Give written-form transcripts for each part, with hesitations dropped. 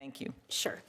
Thank you. Sure.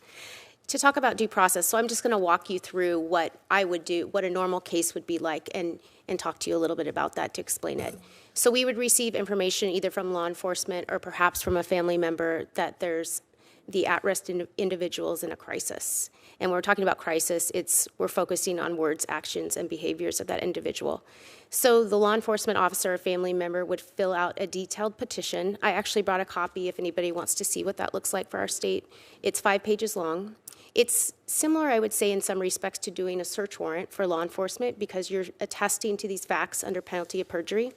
To talk about due process, so I'm just going to walk you through what I would do, what a normal case would be like, and talk to you a little bit about that to explain it. So we would receive information either from law enforcement or perhaps from a family member that there's the at-risk individuals in a crisis. And when we're talking about crisis, we're focusing on words, actions, and behaviors of that individual. So the law enforcement officer or family member would fill out a detailed petition. I actually brought a copy if anybody wants to see what that looks like for our state. It's 5 pages long. It's similar, I would say, in some respects to doing a search warrant for law enforcement because you're attesting to these facts under penalty of perjury.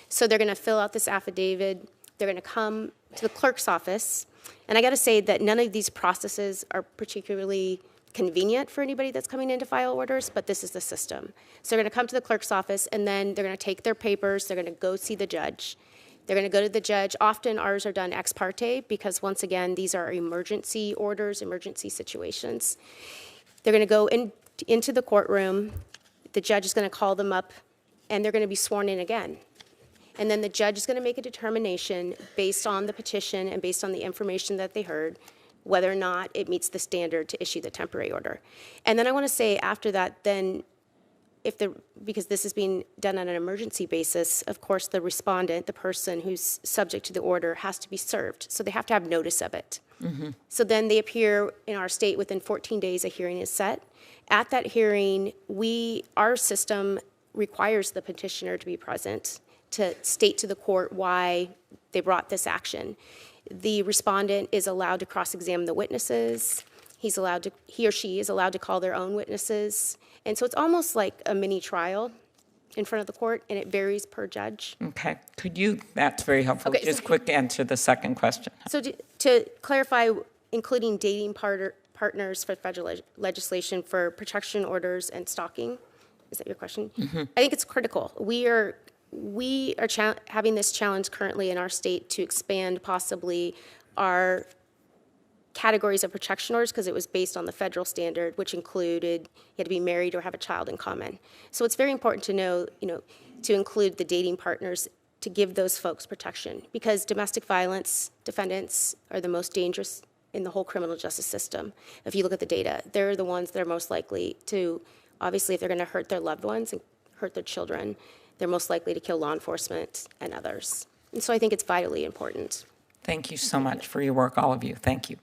So they're going to fill out this affidavit. They're going to come to the clerk's office. And I got to say that none of these processes are particularly convenient for anybody that's coming in to file orders, but this is the system. So they're going to come to the clerk's office, and then they're going to take their papers. They're going to go see the judge. They're going to go to the judge. Often ours are done ex parte because, once again, these are emergency orders, emergency situations. They're going to go into the courtroom. The judge is going to call them up, and they're going to be sworn in again. And then the judge is going to make a determination based on the petition and based on the information that they heard, whether or not it meets the standard to issue the temporary order. And then I want to say after that, then because this is being done on an emergency basis, of course, the respondent, the person who's subject to the order, has to be served. So they have to have notice of it. Mm-hmm. So then they appear in our state within 14 days, a hearing is set. At that hearing, our system requires the petitioner to be present to state to the court why they brought this action. The respondent is allowed to cross-examine the witnesses. He or she is allowed to call their own witnesses. And so it's almost like a mini trial in front of the court, and it varies per judge. Okay. That's very helpful. Okay, just quick answer the second question. So to clarify, including dating partners for federal legislation for protection orders and stalking, is that your question? Mm-hmm. I think it's critical. We are having this challenge currently in our state to expand possibly our categories of protection orders because it was based on the federal standard, which included you had to be married or have a child in common. So it's very important to know, to include the dating partners to give those folks protection because domestic violence defendants are the most dangerous in the whole criminal justice system. If you look at the data, they're the ones that are most likely to, obviously, if they're going to hurt their loved ones and hurt their children, they're most likely to kill law enforcement and others. And so I think it's vitally important. Thank you so much for your work, all of you. Thank you.